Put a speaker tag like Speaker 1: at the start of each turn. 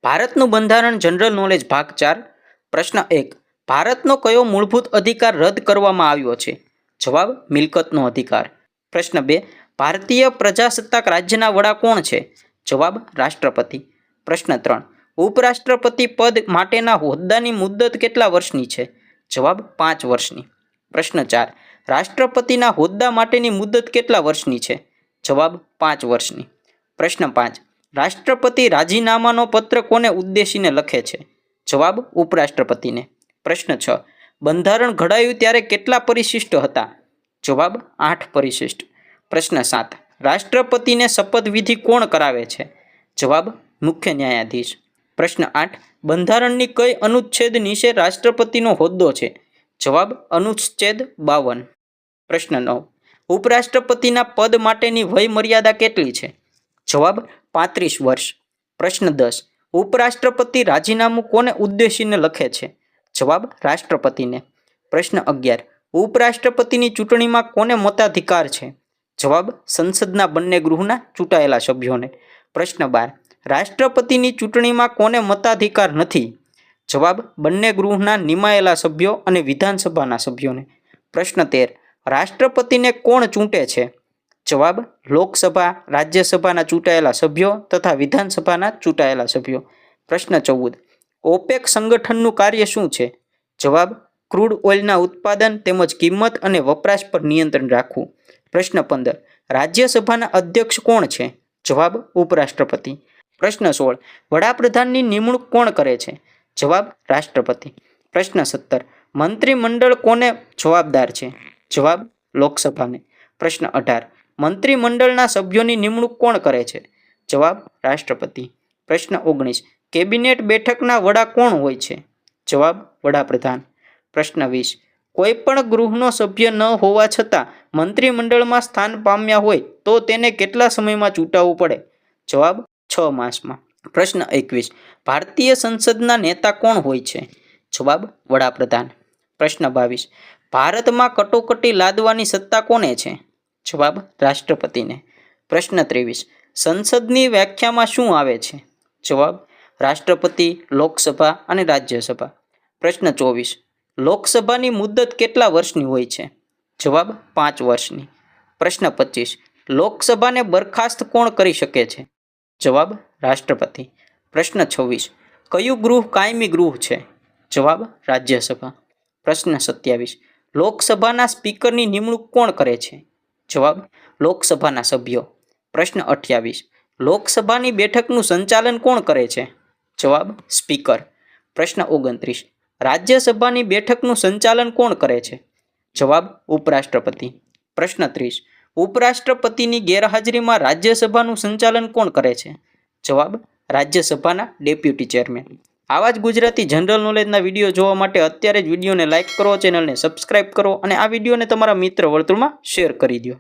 Speaker 1: ભારતનું બંધારણ general knowledge ભાગ 4 પ્રશ્ન 1 ભારતનો કયો મૂળભૂત અધિકાર રદ કરવામાં આવ્યો છે? જવાબ મિલકતનો અધિકાર. પ્રશ્ન 2 ભારતીય પ્રજાસત્તાક રાજ્યના વડા કોણ છે? જવાબ રાષ્ટ્રપતિ. પ્રશ્ન 3 ઉપરાષ્ટ્રપતિ પદ માટેના હોદ્દાની મુદ્દત કેટલા વર્ષની છે? જવાબ 5 વર્ષની. પ્રશ્ન 4 રાષ્ટ્રપતિના હોદ્દા માટેની મુદ્દત કેટલા વર્ષની છે? જવાબ 5 વર્ષની. પ્રશ્ન 5 રાષ્ટ્રપતિ રાજીનામાનો પત્ર કોને ઉદ્દેશીને લખે છે? જવાબ ઉપરાષ્ટ્રપતિને. પ્રશ્ન 6 બંધારણ ઘડાયું ત્યારે કેટલા પરિશિષ્ટ હતા? જવાબ 8 પરિશિષ્ટ. પ્રશ્ન 7 રાષ્ટ્રપતિને શપથવિધિ કોણ કરાવે છે? જવાબ મુખ્ય ન્યાયાધીશ. પ્રશ્ન 8 બંધારણની કઈ અનુચ્છેદ નીચે રાષ્ટ્રપતિનો હોદ્દો છે? જવાબ અનુચ્છેદ 52. પ્રશ્ન 9 ઉપરાષ્ટ્રપતિના પદ માટેની વય મર્યાદા કેટલી છે? જવાબ 35 વર્ષ. પ્રશ્ન 10 ઉપરાષ્ટ્રપતિ રાજીનામું કોને ઉદ્દેશીને લખે છે? જવાબ રાષ્ટ્રપતિને. પ્રશ્ન 11 ઉપરાષ્ટ્રપતિની ચૂંટણીમાં કોને મતાધિકાર છે? જવાબ સંસદના બંને ગૃહના ચૂંટાયેલા સભ્યોને. પ્રશ્ન 12 રાષ્ટ્રપતિની ચૂંટણીમાં કોને મતાધિકાર નથી? જવાબ બંને ગૃહના નિમાયેલા સભ્યો અને વિધાનસભાના સભ્યોને. પ્રશ્ન 13 રાષ્ટ્રપતિને કોણ ચૂંટે છે? જવાબ લોકસભા રાજ્યસભાના ચૂંટાયેલા સભ્યો તથા વિધાનસભાના ચૂંટાયેલા સભ્યો. પ્રશ્ન 14 ઓપેક સંગઠનનું કાર્ય શું છે? જવાબ ક્રૂડ ઓઇલના ઉત્પાદન તેમજ કિંમત અને વપરાશ પર નિયંત્રણ રાખવું. પ્રશ્ન 15 રાજ્યસભાના અધ્યક્ષ કોણ છે? જવાબ ઉપરાષ્ટ્રપતિ. પ્રશ્ન 16 વડાપ્રધાનની નિમણૂક કોણ કરે છે? જવાબ રાષ્ટ્રપતિ. પ્રશ્ન 17 મંત્રીમંડળ કોને જવાબદાર છે? જવાબ લોકસભાને. પ્રશ્ન 18 મંત્રીમંડળના સભ્યોની નિમણૂક કોણ કરે છે? જવાબ રાષ્ટ્રપતિ. પ્રશ્ન 19 કેબિનેટ બેઠકના વડા કોણ હોય છે? જવાબ વડાપ્રધાન. પ્રશ્ન 20 કોઈ પણ ગૃહનો સભ્ય ન હોવા છતાં મંત્રીમંડળમાં સ્થાન પામ્યા હોય તો તેને કેટલા સમયમાં ચૂંટાવવું પડે? જવાબ 6 માસમાં. પ્રશ્ન 21 ભારતીય સંસદના નેતા કોણ હોય છે? જવાબ વડાપ્રધાન. પ્રશ્ન 22 ભારતમાં કટોકટી લાદવાની સત્તા કોને છે? જવાબ રાષ્ટ્રપતિને. પ્રશ્ન 23 સંસદની વ્યાખ્યામાં શું આવે છે? જવાબ રાષ્ટ્રપતિ, લોકસભા અને રાજ્યસભા. પ્રશ્ન 24 લોકસભાની મુદ્દત કેટલા વર્ષની હોય છે? જવાબ 5 વર્ષની. પ્રશ્ન 25 લોકસભાને બરખાસ્ત કોણ કરી શકે છે? જવાબ રાષ્ટ્રપતિ. પ્રશ્ન 26 કયું ગૃહ કાયમી ગૃહ છે? જવાબ રાજ્યસભા. પ્રશ્ન 27 લોકસભાના સ્પીકરની નિમણૂક કોણ કરે છે? જવાબ લોકસભાના સભ્યો. પ્રશ્ન 28 લોકસભાની બેઠકનું સંચાલન કોણ કરે છે? જવાબ સ્પીકર. પ્રશ્ન 29 રાજ્યસભાની બેઠકનું સંચાલન કોણ કરે છે? જવાબ ઉપરાષ્ટ્રપતિ. પ્રશ્ન 30 ઉપરાષ્ટ્રપતિની ગેરહાજરીમાં રાજ્યસભાનું સંચાલન કોણ કરે છે? જવાબ રાજ્યસભાના ડેપ્યુટી ચેરમેન. આવા જ ગુજરાતી જનરલ નોલેજના વિડીયો જોવા માટે અત્યારે જ વિડીયોને લાઇક કરો, ચેનલને સબસ્ક્રાઇબ કરો અને આ વિડીયોને તમારા મિત્ર વર્તુળમાં શેર કરી દો.